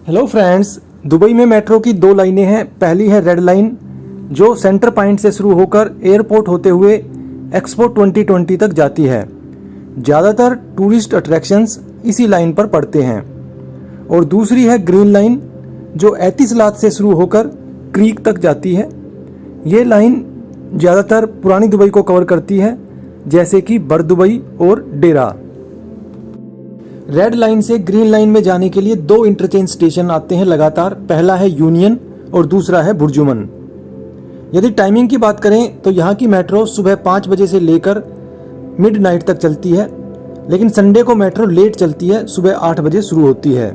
Hello friends, Dubai में metro की दो लाइनें हैं। पहली है रेड लाइन जो सेंटर पॉइंट से शुरू होकर एयरपोर्ट होते हुए एक्सपो 2020 तक जाती है। ज़्यादातर टूरिस्ट अट्रैक्शंस इसी लाइन पर पड़ते हैं। और दूसरी है ग्रीन लाइन जो एतिसलात से शुरू होकर क्रीक तक जाती है। ये लाइन ज़्यादातर पुरानी दुबई को कवर करती है, जैसे कि बर दुबई और डेरा। रेड लाइन से ग्रीन लाइन में जाने के लिए दो इंटरचेंज स्टेशन आते हैं लगातार। पहला है यूनियन और दूसरा है बुर्जुमन। यदि टाइमिंग की बात करें तो यहाँ की मेट्रो सुबह 5 बजे से लेकर मिडनाइट तक चलती है, लेकिन संडे को मेट्रो लेट चलती है, सुबह 8 बजे शुरू होती है।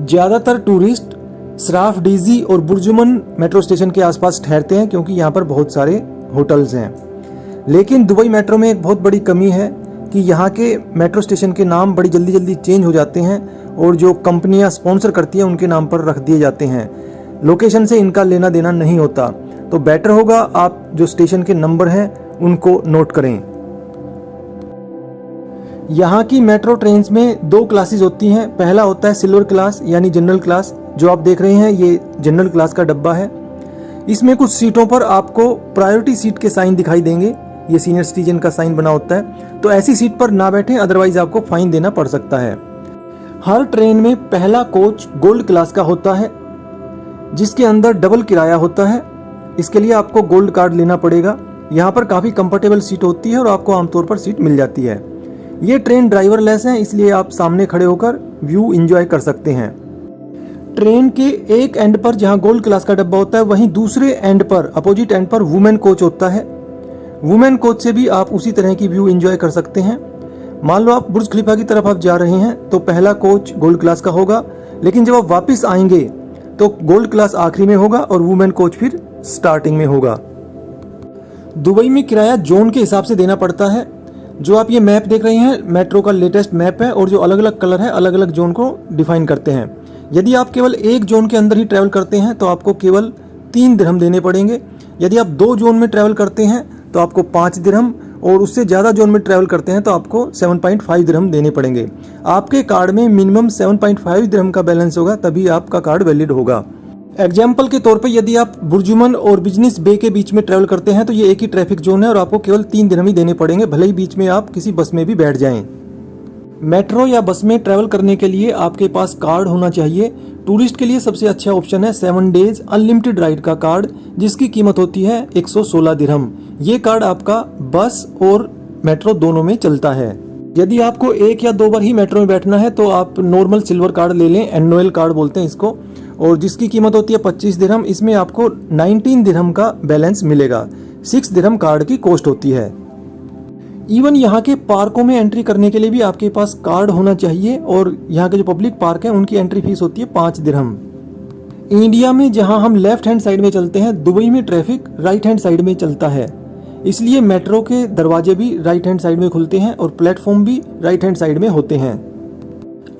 ज़्यादातर टूरिस्ट सराफ डीजी और बुर्जुमन मेट्रो स्टेशन के आसपास ठहरते हैं क्योंकि यहाँ पर बहुत सारे होटल्स हैं। लेकिन दुबई मेट्रो में एक बहुत बड़ी कमी है कि यहाँ के मेट्रो स्टेशन के नाम बड़ी जल्दी जल्दी चेंज हो जाते हैं और जो कंपनियाँ स्पॉन्सर करती हैं उनके नाम पर रख दिए जाते हैं। लोकेशन से इनका लेना देना नहीं होता, तो बेटर होगा आप जो स्टेशन के नंबर हैं उनको नोट करें। यहाँ की मेट्रो ट्रेन्स में 2 क्लासेस होती हैं। पहला होता है सिल्वर क्लास यानी जनरल क्लास। जो आप देख रहे हैं ये जनरल क्लास का डब्बा है। इसमें कुछ सीटों पर आपको प्रायोरिटी सीट के साइन दिखाई देंगे। ये सीनियर सिटीजन का साइन बना होता है, तो ऐसी सीट पर ना बैठें, अदरवाइज आपको फाइन देना पड़ सकता है। हर ट्रेन में पहला कोच गोल्ड क्लास का होता है जिसके अंदर डबल किराया होता है। इसके लिए आपको गोल्ड कार्ड लेना पड़ेगा। यहाँ पर काफ़ी कंफर्टेबल सीट होती है और आपको आमतौर पर सीट मिल जाती है। ये ट्रेन ड्राइवरलेस है, इसलिए आप सामने खड़े होकर व्यू एंजॉय कर सकते हैं। ट्रेन के एक एंड पर जहाँ गोल्ड क्लास का डब्बा होता है, वहीं दूसरे एंड पर अपोजिट एंड पर वुमेन कोच होता है। वुमेन कोच से भी आप उसी तरह की व्यू एंजॉय कर सकते हैं। मान लो आप बुर्ज खलीफा की तरफ आप जा रहे हैं तो पहला कोच गोल्ड क्लास का होगा, लेकिन जब आप वापस आएंगे तो गोल्ड क्लास आखिरी में होगा और वुमेन कोच फिर स्टार्टिंग में होगा। दुबई में किराया जोन के हिसाब से देना पड़ता है। जो आप ये मैप देख रहे हैं मेट्रो का लेटेस्ट मैप है और जो अलग अलग कलर है अलग अलग जोन को डिफाइन करते हैं। यदि आप केवल एक जोन के अंदर ही ट्रैवल करते हैं तो आपको केवल 3 दिरहम देने पड़ेंगे। यदि आप 2 जोन में ट्रैवल करते हैं तो आपको 5 दिरहम, और उससे ज़्यादा जोन में ट्रैवल करते हैं तो आपको 7.5 दिरहम देने पड़ेंगे। आपके कार्ड में मिनिमम 7.5 दिरहम का बैलेंस होगा, तभी आपका कार्ड वैलिड होगा। एग्जाम्पल के तौर पे यदि आप बुर्जुमन और बिजनेस बे के बीच में ट्रैवल करते हैं तो ये एक ही ट्रैफिक जोन है और आपको केवल 3 दिरहम ही देने पड़ेंगे, भले ही बीच में आप किसी बस में भी बैठ जाएं। मेट्रो या बस में ट्रैवल करने के लिए आपके पास कार्ड होना चाहिए। टूरिस्ट के लिए सबसे अच्छा ऑप्शन है 7 डेज अनलिमिटेड राइड का कार्ड, जिसकी कीमत होती है 116 दिरहम। ये कार्ड आपका बस और मेट्रो दोनों में चलता है। यदि आपको 1 या 2 बार ही मेट्रो में बैठना है तो आप नॉर्मल सिल्वर कार्ड ले लें, एनुअल कार्ड बोलते हैं इसको, और जिसकी कीमत होती है 25 दिरहम। इसमें आपको 19 दिरहम का बैलेंस मिलेगा। 6 दिरहम कार्ड की कॉस्ट होती है। इवन यहाँ के पार्कों में एंट्री करने के लिए भी आपके पास कार्ड होना चाहिए, और यहाँ के जो पब्लिक पार्क हैं उनकी एंट्री फीस होती है 5 दिरहम। इंडिया में जहाँ हम लेफ्ट हैंड साइड में चलते हैं, दुबई में ट्रैफिक राइट हैंड साइड में चलता है, इसलिए मेट्रो के दरवाजे भी राइट हैंड साइड में खुलते हैं और प्लेटफॉर्म भी राइट हैंड साइड में होते हैं।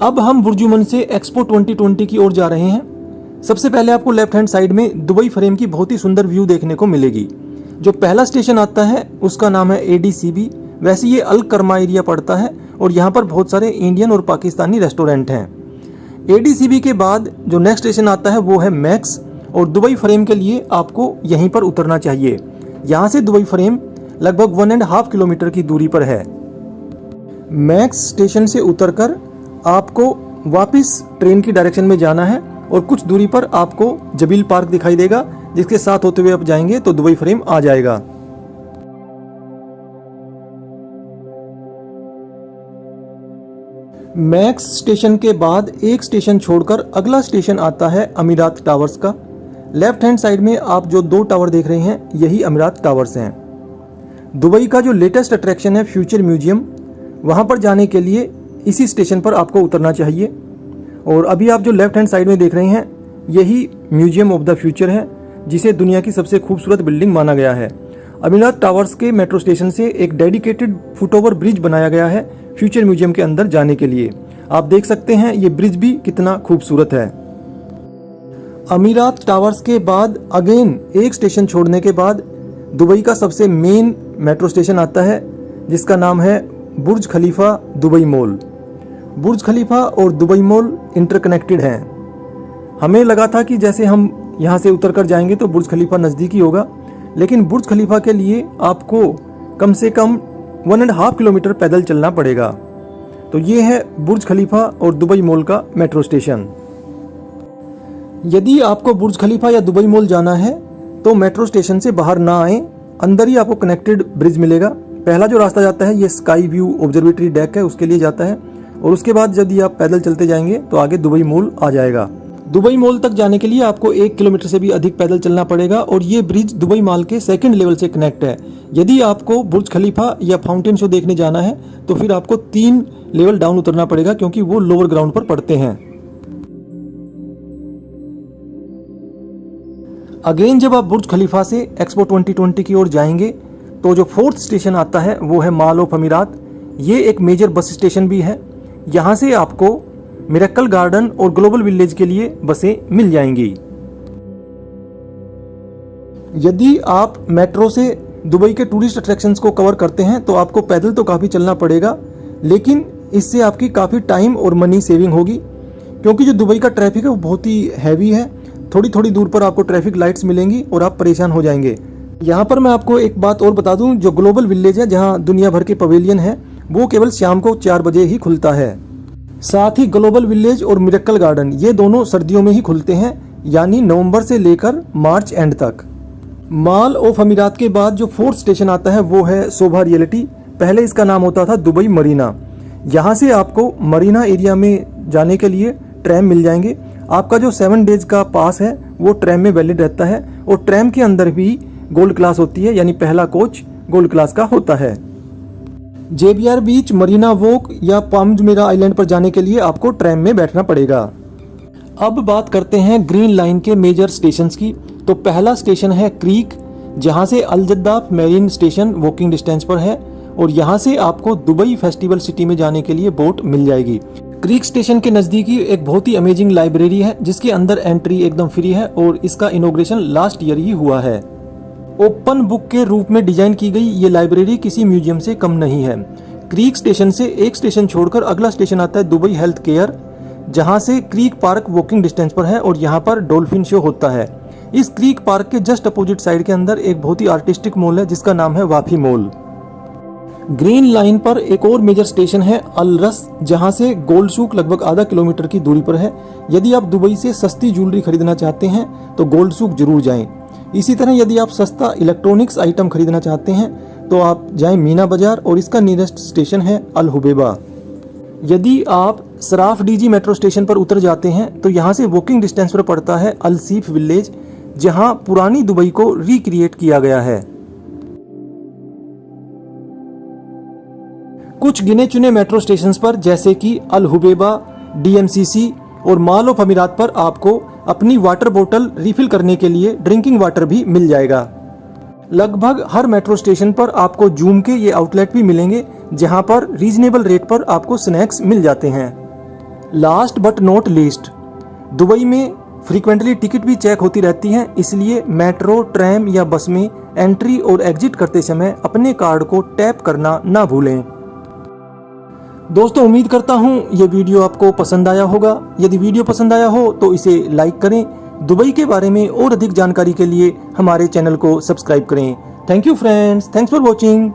अब हम बुर्जुमन से एक्सपो 2020 की ओर जा रहे हैं। सबसे पहले आपको लेफ्ट हैंड साइड में दुबई फ्रेम की बहुत ही सुंदर व्यू देखने को मिलेगी। जो पहला स्टेशन आता है उसका नाम है ADCB। वैसे ये अल कर्मा एरिया पड़ता है और यहाँ पर बहुत सारे इंडियन और पाकिस्तानी रेस्टोरेंट हैं। ADCB के बाद जो नेक्स्ट स्टेशन आता है वो है मैक्स, और दुबई फ्रेम के लिए आपको यहीं पर उतरना चाहिए। यहाँ से दुबई फ्रेम लगभग 1.5 किलोमीटर की दूरी पर है। मैक्स स्टेशन से उतरकर आपको वापस ट्रेन की डायरेक्शन में जाना है और कुछ दूरी पर आपको जबील पार्क दिखाई देगा, जिसके साथ होते हुए आप जाएंगे तो दुबई फ्रेम आ जाएगा। मैक्स स्टेशन के बाद एक स्टेशन छोड़कर अगला स्टेशन आता है अमीरात टावर्स का। लेफ्ट हैंड साइड में आप जो 2 टावर देख रहे हैं यही अमीरात टावर्स हैं। दुबई का जो लेटेस्ट अट्रैक्शन है फ्यूचर म्यूजियम, वहां पर जाने के लिए इसी स्टेशन पर आपको उतरना चाहिए। और अभी आप जो लेफ्ट हैंड साइड में देख रहे हैं यही म्यूजियम ऑफ द फ्यूचर है, जिसे दुनिया की सबसे खूबसूरत बिल्डिंग माना गया है। अमीरात टावर्स के मेट्रो स्टेशन से एक डेडिकेटेड फुटओवर ब्रिज बनाया गया है फ्यूचर म्यूजियम के अंदर जाने के लिए। आप देख सकते हैं ये ब्रिज भी कितना खूबसूरत है। अमीरात टावर्स के बाद अगेन एक स्टेशन छोड़ने के बाद दुबई का सबसे मेन मेट्रो स्टेशन आता है, जिसका नाम है बुर्ज खलीफा दुबई मॉल। बुर्ज खलीफा और दुबई मॉल इंटरकनेक्टेड हैं। हमें लगा था कि जैसे हम यहाँ से उतर कर जाएंगे तो बुर्ज खलीफा नज़दीकी होगा, लेकिन बुर्ज खलीफा के लिए आपको कम से कम 1.5 किलोमीटर पैदल चलना पड़ेगा। तो ये है बुर्ज खलीफा और दुबई मॉल का मेट्रो स्टेशन। यदि आपको बुर्ज खलीफा या दुबई मॉल जाना है तो मेट्रो स्टेशन से बाहर ना आए, अंदर ही आपको कनेक्टेड ब्रिज मिलेगा। पहला जो रास्ता जाता है ये स्काई व्यू ऑब्जर्वेटरी डेक है, उसके लिए जाता है, और उसके बाद यदि आप पैदल चलते जाएंगे तो आगे दुबई मॉल आ जाएगा। दुबई मॉल तक जाने के लिए आपको 1 किलोमीटर से भी अधिक पैदल चलना पड़ेगा, और ये ब्रिज दुबई मॉल के सेकंड लेवल से कनेक्ट है। यदि आपको बुर्ज खलीफा या फाउंटेन शो देखने जाना है तो फिर आपको 3 लेवल डाउन उतरना पड़ेगा, क्योंकि वो लोअर ग्राउंड पर पड़ते हैं। अगेन जब आप बुर्ज खलीफा से एक्सपो 2020 की ओर जाएंगे तो जो 4th स्टेशन आता है वो है मॉल ऑफ अमीरात। ये एक मेजर बस स्टेशन भी है। यहाँ से आपको मिरेकल गार्डन और ग्लोबल विलेज के लिए बसें मिल जाएंगी। यदि आप मेट्रो से दुबई के टूरिस्ट अट्रैक्शंस को कवर करते हैं तो आपको पैदल तो काफ़ी चलना पड़ेगा, लेकिन इससे आपकी काफ़ी टाइम और मनी सेविंग होगी, क्योंकि जो दुबई का ट्रैफिक है वो बहुत ही हैवी है। थोड़ी थोड़ी दूर पर आपको ट्रैफिक लाइट्स मिलेंगी और आप परेशान हो जाएंगे। यहाँ पर मैं आपको एक बात और बता दूं, जो ग्लोबल विलेज है जहाँ दुनिया भर के पवेलियन है वो केवल शाम को 4 बजे ही खुलता है। साथ ही ग्लोबल विलेज और मिरेकल गार्डन ये दोनों सर्दियों में ही खुलते हैं, यानी नवंबर से लेकर मार्च एंड तक। मॉल ऑफ अमीरात के बाद जो 4th स्टेशन आता है वो है शोभा रियलिटी। पहले इसका नाम होता था दुबई मरीना। यहाँ से आपको मरीना एरिया में जाने के लिए ट्रैम मिल जाएंगे। आपका जो 7 डेज का पास है वो ट्रैम में वैलिड रहता है, और ट्रैम के अंदर भी गोल्ड क्लास होती है, यानी पहला कोच गोल्ड क्लास का होता है। JBR बीच, मरीना वॉक या पाम जुमेरा आइलैंड पर जाने के लिए आपको ट्रैम में बैठना पड़ेगा। अब बात करते हैं ग्रीन लाइन के मेजर स्टेशंस की। तो पहला स्टेशन है क्रीक, जहां से अल-जद्दाफ मेरीन स्टेशन वॉकिंग डिस्टेंस पर है, और यहां से आपको दुबई फेस्टिवल सिटी में जाने के लिए बोट मिल जाएगी। क्रीक स्टेशन के नज़दीकी एक बहुत ही अमेजिंग लाइब्रेरी है, जिसके अंदर एंट्री एकदम फ्री है, और इसका इनॉग्रेशन लास्ट ईयर ही हुआ है। ओपन बुक के रूप में डिजाइन की गई ये लाइब्रेरी किसी म्यूजियम से कम नहीं है। क्रीक स्टेशन से एक स्टेशन छोड़कर अगला स्टेशन आता है दुबई हेल्थ केयर, जहां से क्रीक पार्क वॉकिंग डिस्टेंस पर है, और यहां पर डॉल्फिन शो होता है। इस क्रीक पार्क के जस्ट अपोजिट साइड के अंदर एक बहुत ही आर्टिस्टिक मॉल है जिसका नाम है वाफी मॉल। ग्रीन लाइन पर एक और मेजर स्टेशन है अल रस, जहां से गोल्ड सूक लगभग आधा किलोमीटर की दूरी पर है। यदि आप दुबई से सस्ती ज्वेलरी खरीदना चाहते हैं तो गोल्ड सूक जरूर जाएं। इसी तरह यदि आप सस्ता इलेक्ट्रॉनिक्स आइटम खरीदना चाहते हैं तो आप जाएं मीना बाजार, और इसका नियरेस्ट स्टेशन है अल हुबैबा। यदि आप सराफ डीजी मेट्रो स्टेशन पर उतर जाते हैं तो यहाँ से वॉकिंग डिस्टेंस पर पड़ता है अल सीफ विलेज, जहाँ पुरानी दुबई को रिक्रिएट किया गया है। कुछ गिने चुने मेट्रो स्टेशंस पर जैसे कि अल हुबैबा, DMCC और मॉल ऑफ अमीरात पर आपको अपनी वाटर बोतल रिफिल करने के लिए ड्रिंकिंग वाटर भी मिल जाएगा। लगभग हर मेट्रो स्टेशन पर आपको जूम के ये आउटलेट भी मिलेंगे, जहां पर रीजनेबल रेट पर आपको स्नैक्स मिल जाते हैं। Last but not least, Dubai में फ्रीक्वेंटली टिकट भी चेक होती रहती है, इसलिए मेट्रो, ट्रैम या बस में एंट्री और एग्जिट करते समय अपने कार्ड को टैप करना ना भूलें। दोस्तों, उम्मीद करता हूँ ये वीडियो आपको पसंद आया होगा। यदि वीडियो पसंद आया हो तो इसे लाइक करें। दुबई के बारे में और अधिक जानकारी के लिए हमारे चैनल को सब्सक्राइब करें। Thank you friends, thanks for watching.